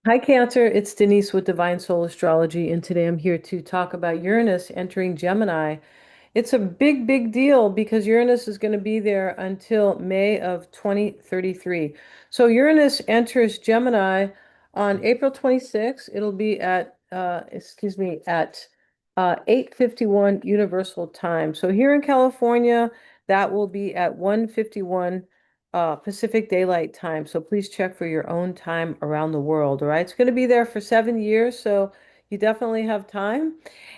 Hi, Cancer. It's Denise with Divine Soul Astrology, and today I'm here to talk about Uranus entering Gemini. It's a big, big deal because Uranus is going to be there until May of 2033. So Uranus enters Gemini on April 26th. It'll be at 8:51 Universal Time. So here in California, that will be at 1:51 Pacific Daylight Time. So please check for your own time around the world. All right. It's going to be there for 7 years. So you definitely have time.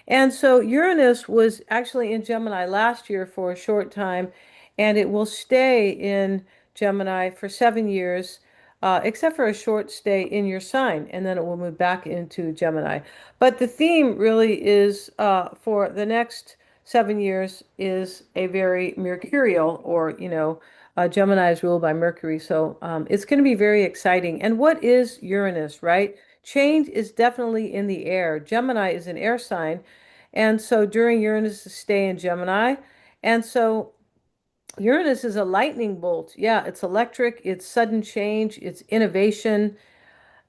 And so Uranus was actually in Gemini last year for a short time, and it will stay in Gemini for 7 years, except for a short stay in your sign, and then it will move back into Gemini. But the theme really is for the next 7 years is a very mercurial, Gemini is ruled by Mercury, so it's going to be very exciting. And what is Uranus, right? Change is definitely in the air. Gemini is an air sign, and so during Uranus' stay in Gemini, and so Uranus is a lightning bolt. Yeah, it's electric, it's sudden change, it's innovation,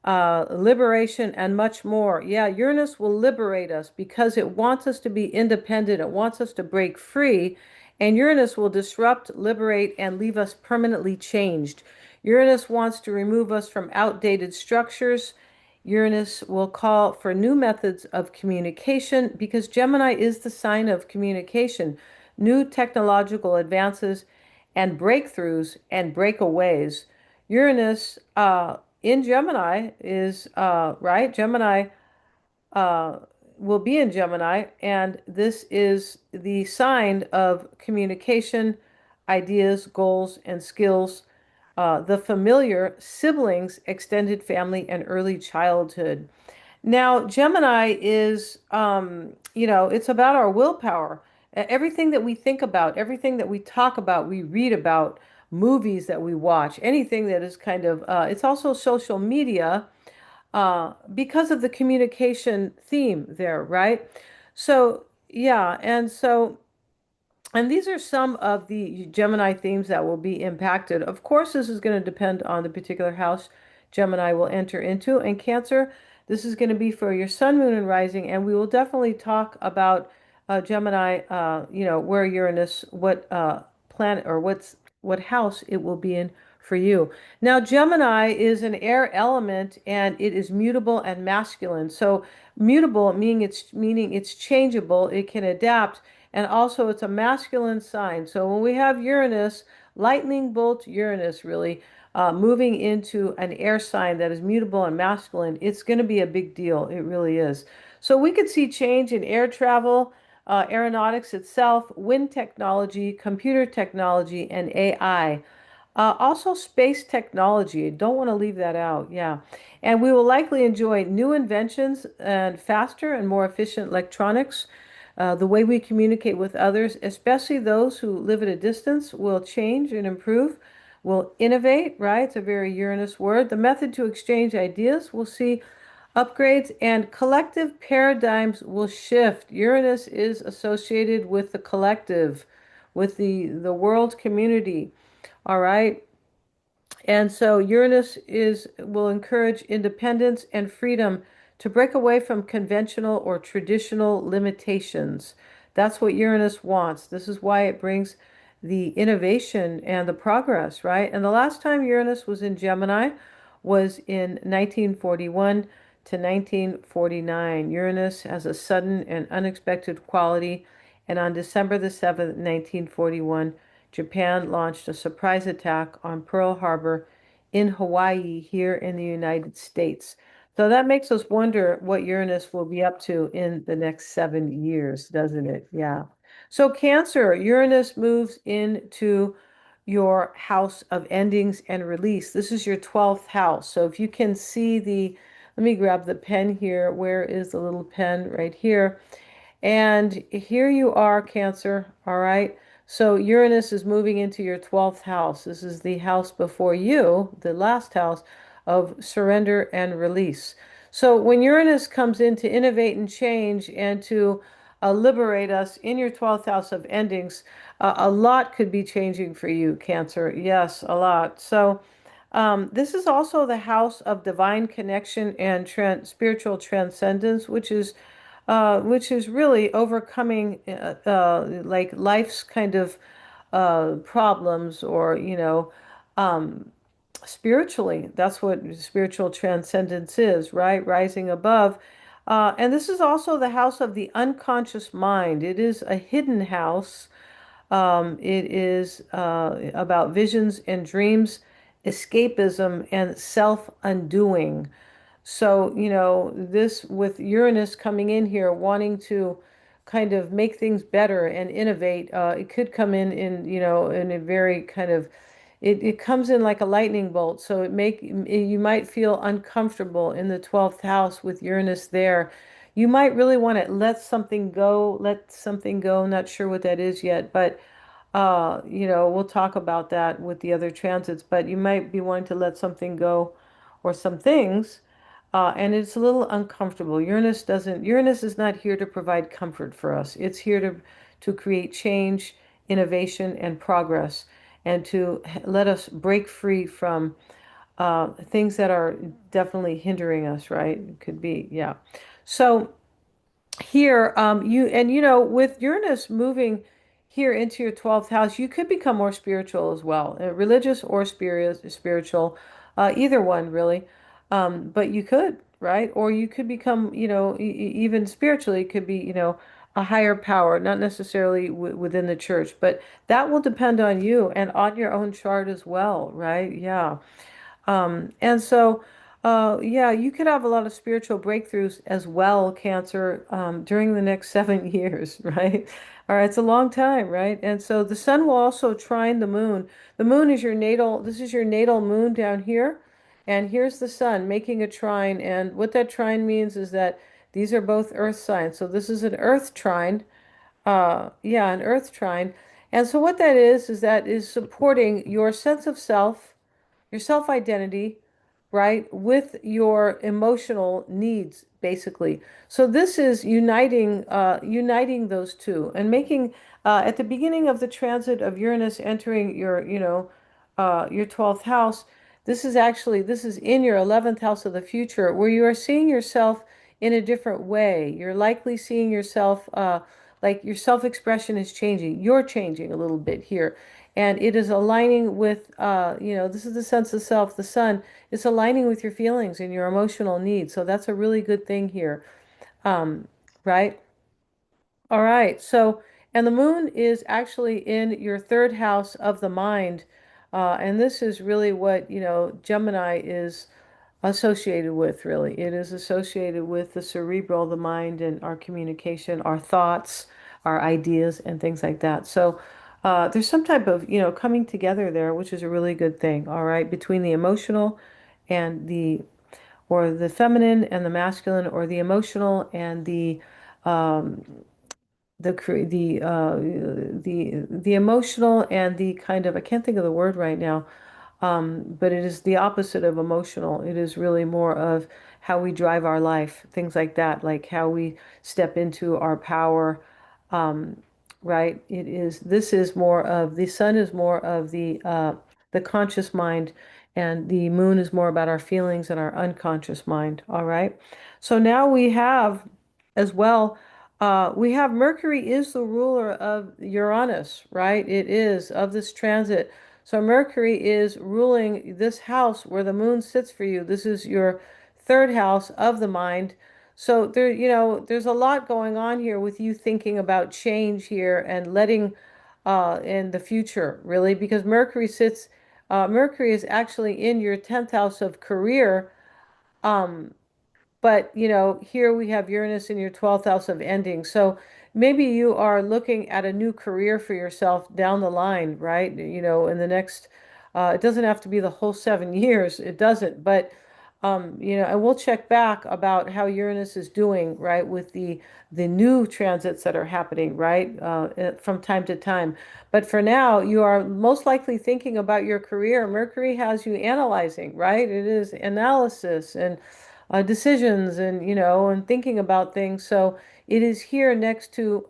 liberation, and much more. Yeah, Uranus will liberate us because it wants us to be independent. It wants us to break free. And Uranus will disrupt, liberate, and leave us permanently changed. Uranus wants to remove us from outdated structures. Uranus will call for new methods of communication because Gemini is the sign of communication, new technological advances and breakthroughs and breakaways. Uranus in Gemini is right. Gemini uh, will be in Gemini, and this is the sign of communication, ideas, goals, and skills, the familiar, siblings, extended family, and early childhood. Now, Gemini is, it's about our willpower. Everything that we think about, everything that we talk about, we read about, movies that we watch, anything that is kind of, it's also social media because of the communication theme there, right? So, yeah, and these are some of the Gemini themes that will be impacted. Of course, this is going to depend on the particular house Gemini will enter into. And Cancer, this is going to be for your sun, moon, and rising. And we will definitely talk about Gemini, where Uranus, what planet or what house it will be in for you. Now, Gemini is an air element and it is mutable and masculine. So mutable meaning it's changeable, it can adapt, and also it's a masculine sign. So when we have Uranus, lightning bolt Uranus really moving into an air sign that is mutable and masculine, it's going to be a big deal. It really is. So we could see change in air travel, aeronautics itself, wind technology, computer technology, and AI. Also, space technology. Don't want to leave that out. Yeah. And we will likely enjoy new inventions and faster and more efficient electronics. The way we communicate with others, especially those who live at a distance, will change and improve, will innovate, right? It's a very Uranus word. The method to exchange ideas will see upgrades and collective paradigms will shift. Uranus is associated with the collective, with the world community. All right. And so Uranus is will encourage independence and freedom to break away from conventional or traditional limitations. That's what Uranus wants. This is why it brings the innovation and the progress, right? And the last time Uranus was in Gemini was in 1941 to 1949. Uranus has a sudden and unexpected quality, and on December the 7th, 1941, Japan launched a surprise attack on Pearl Harbor in Hawaii here in the United States. So that makes us wonder what Uranus will be up to in the next 7 years, doesn't it? Yeah. So Cancer, Uranus moves into your house of endings and release. This is your 12th house. So if you can see let me grab the pen here. Where is the little pen? Right here. And here you are, Cancer. All right. So Uranus is moving into your 12th house. This is the house before you, the last house of surrender and release. So when Uranus comes in to innovate and change and to liberate us in your 12th house of endings, a lot could be changing for you, Cancer. Yes, a lot. So This is also the house of divine connection and spiritual transcendence, which is really overcoming like life's kind of problems, or spiritually. That's what spiritual transcendence is, right? Rising above. And this is also the house of the unconscious mind. It is a hidden house. It is about visions and dreams, escapism, and self-undoing. So, this with Uranus coming in here, wanting to kind of make things better and innovate, it could come in, in a very kind of, it comes in like a lightning bolt. So you might feel uncomfortable in the 12th house with Uranus there. You might really want to let something go. Not sure what that is yet, but we'll talk about that with the other transits, but you might be wanting to let something go or some things, and it's a little uncomfortable. Uranus is not here to provide comfort for us. It's here to create change, innovation, and progress, and to let us break free from things that are definitely hindering us, right? It could be, yeah. So here, with Uranus moving here into your 12th house, you could become more spiritual as well, religious or spiritual, either one really. But you could, right? Or you could become, even spiritually, it could be, a higher power, not necessarily within the church, but that will depend on you and on your own chart as well, right? Yeah. And so, yeah, you could have a lot of spiritual breakthroughs as well, Cancer, during the next 7 years, right? All right, it's a long time, right? And so the sun will also trine the moon. The moon is this is your natal moon down here. And here's the sun making a trine. And what that trine means is that these are both earth signs. So this is an earth trine. Yeah, an earth trine. And so what that is that is supporting your sense of self, your self-identity, right, with your emotional needs, basically. So this is uniting those two and making at the beginning of the transit of Uranus entering your 12th house. This is in your 11th house of the future, where you are seeing yourself in a different way. You're likely seeing yourself like your self-expression is changing. You're changing a little bit here. And it is aligning with, this is the sense of self, the sun. It's aligning with your feelings and your emotional needs. So that's a really good thing here. Um, right? All right. So, and the moon is actually in your third house of the mind. And this is really what, Gemini is associated with, really. It is associated with the cerebral, the mind, and our communication, our thoughts, our ideas, and things like that. So there's some type of, coming together there, which is a really good thing, all right, between the emotional and or the feminine and the masculine, or the emotional and um, the emotional and the kind of, I can't think of the word right now, but it is the opposite of emotional. It is really more of how we drive our life, things like that, like how we step into our power. Um, right? This is more of, the sun is more of the conscious mind, and the moon is more about our feelings and our unconscious mind. All right. So now we have as well, we have Mercury is the ruler of Uranus, right? It is of this transit. So Mercury is ruling this house where the moon sits for you. This is your third house of the mind. So there, there's a lot going on here with you thinking about change here and letting in the future, really, because Mercury is actually in your 10th house of career. Um, but, here we have Uranus in your 12th house of ending. So maybe you are looking at a new career for yourself down the line, right? In the next, it doesn't have to be the whole 7 years. It doesn't. But, and we'll check back about how Uranus is doing, right, with the new transits that are happening, right, from time to time. But for now, you are most likely thinking about your career. Mercury has you analyzing, right? It is analysis and decisions, and and thinking about things. So it is here next to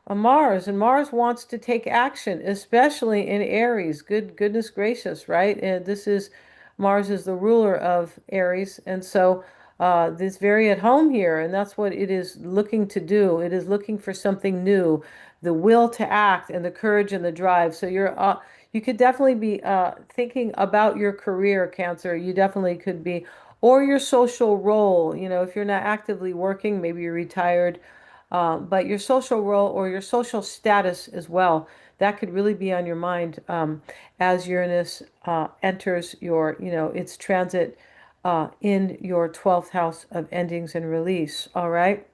Mars, and Mars wants to take action, especially in Aries. Goodness gracious, right? And this is Mars is the ruler of Aries, and so this very at home here, and that's what it is looking to do. It is looking for something new, the will to act and the courage and the drive. So you could definitely be thinking about your career, Cancer. You definitely could be, or your social role. You know, if you're not actively working, maybe you're retired, but your social role or your social status as well, that could really be on your mind as Uranus enters its transit in your 12th house of endings and release. All right.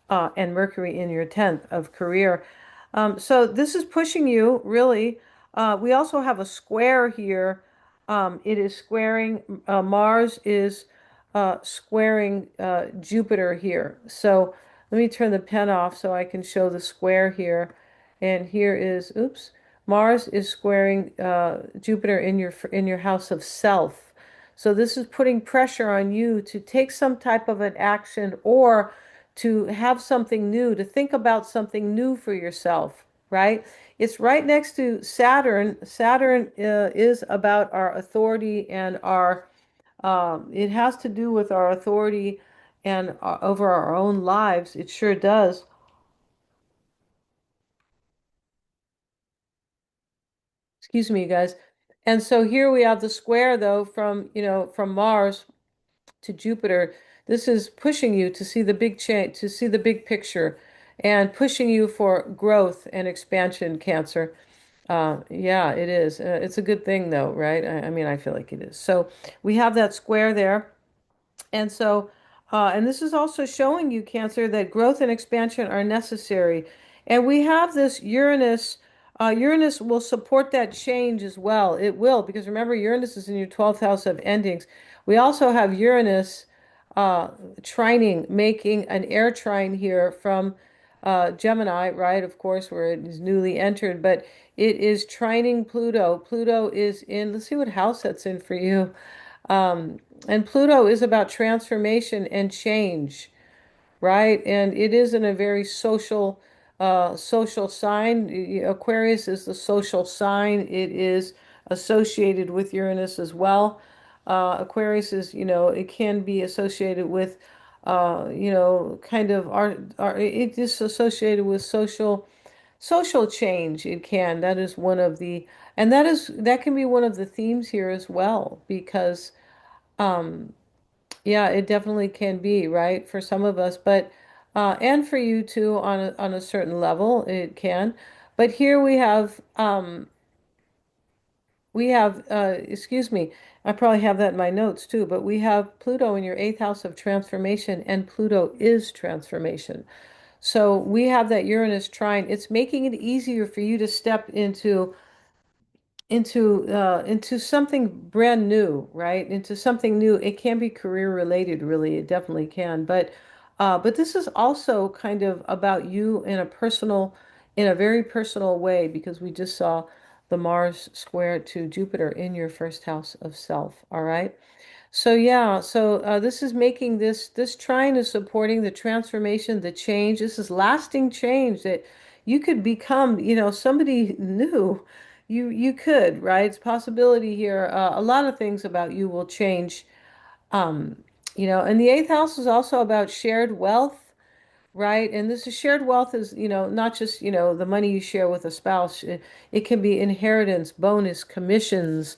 And Mercury in your 10th of career. So this is pushing you really. We also have a square here. It is squaring, Mars is squaring Jupiter here. So let me turn the pen off so I can show the square here. And here is, oops, Mars is squaring Jupiter in your house of self. So this is putting pressure on you to take some type of an action or to have something new, to think about something new for yourself, right? It's right next to Saturn. Saturn is about our authority and it has to do with our authority and over our own lives. It sure does. Excuse me, you guys. And so here we have the square, though, from Mars to Jupiter. This is pushing you to see the big change, to see the big picture, and pushing you for growth and expansion, Cancer. Yeah, it is. It's a good thing, though, right? I mean, I feel like it is. So we have that square there. And so, and this is also showing you, Cancer, that growth and expansion are necessary. And we have this Uranus. Uranus will support that change as well. It will, because remember, Uranus is in your 12th house of endings. We also have Uranus trining, making an air trine here from Gemini, right? Of course, where it is newly entered, but it is trining Pluto. Pluto is in, let's see what house that's in for you. And Pluto is about transformation and change, right? And it is in a very social sign. Aquarius is the social sign. It is associated with Uranus as well. Aquarius is, it can be associated with, kind of it is associated with social change. It can. That is one of the, and that can be one of the themes here as well, because um, yeah, it definitely can be, right, for some of us, but and for you too on a certain level, it can. But here excuse me, I probably have that in my notes too, but we have Pluto in your eighth house of transformation, and Pluto is transformation. So we have that Uranus trine. It's making it easier for you to step into something brand new, right? Into something new. It can be career related, really. It definitely can. But this is also kind of about you in a very personal way, because we just saw the Mars square to Jupiter in your first house of self. All right. So yeah, so this is making this trine is supporting the transformation, the change. This is lasting change that you could become, somebody new. You could, right? It's a possibility here. A lot of things about you will change. Um, and the eighth house is also about shared wealth. Right. And this is shared wealth is, not just, the money you share with a spouse. It can be inheritance, bonus, commissions,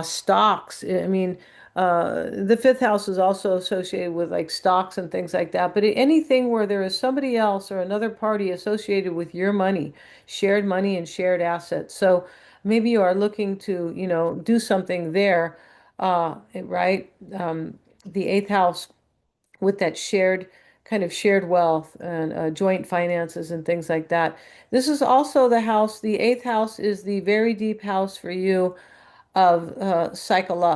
stocks. I mean, the fifth house is also associated with like stocks and things like that. But anything where there is somebody else or another party associated with your money and shared assets. So maybe you are looking to, do something there, right? The eighth house with that shared wealth and joint finances and things like that. This is also the eighth house is the very deep house for you of psychology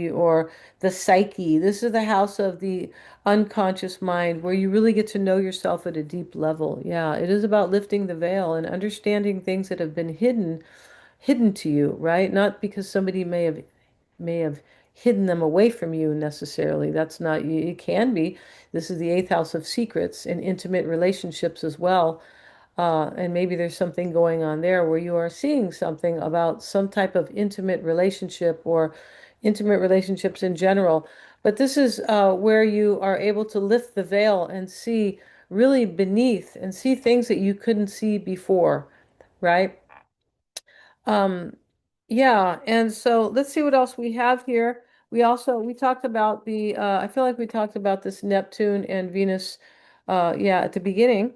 or the psyche. This is the house of the unconscious mind where you really get to know yourself at a deep level. Yeah, it is about lifting the veil and understanding things that have been hidden to you, right? Not because somebody may have hidden them away from you necessarily. That's not you. It can be. This is the eighth house of secrets and intimate relationships as well. And maybe there's something going on there where you are seeing something about some type of intimate relationship or intimate relationships in general. But this is where you are able to lift the veil and see really beneath and see things that you couldn't see before, right? Um, yeah, and so let's see what else we have here. We talked about I feel like we talked about this Neptune and Venus, yeah, at the beginning.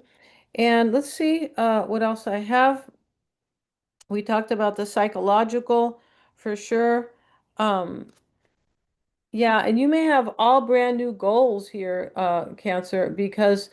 And let's see what else I have. We talked about the psychological for sure. Um, yeah, and you may have all brand new goals here, Cancer, because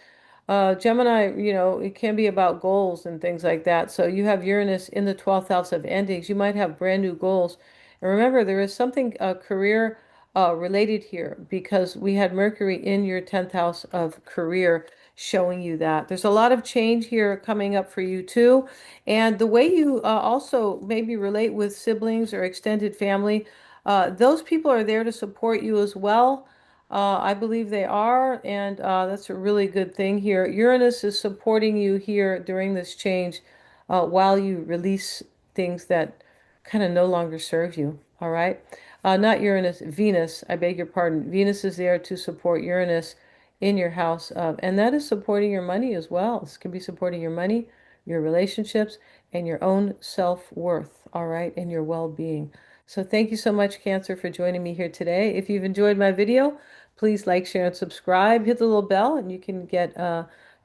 Gemini, it can be about goals and things like that. So you have Uranus in the 12th house of endings. You might have brand new goals. And remember, there is something career related here because we had Mercury in your 10th house of career showing you that. There's a lot of change here coming up for you too. And the way you also maybe relate with siblings or extended family. Those people are there to support you as well. I believe they are, and that's a really good thing here. Uranus is supporting you here during this change while you release things that kind of no longer serve you. All right. Not Uranus, Venus. I beg your pardon. Venus is there to support Uranus in your house, and that is supporting your money as well. This can be supporting your money, your relationships, and your own self-worth. All right, and your well-being. So thank you so much, Cancer, for joining me here today. If you've enjoyed my video, please like, share, and subscribe. Hit the little bell, and you can get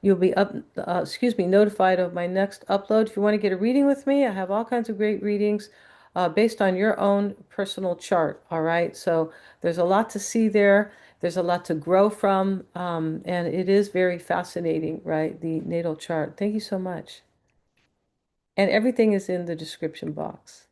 you'll be notified of my next upload. If you want to get a reading with me, I have all kinds of great readings based on your own personal chart. All right, so there's a lot to see there. There's a lot to grow from, and it is very fascinating, right? The natal chart. Thank you so much. And everything is in the description box.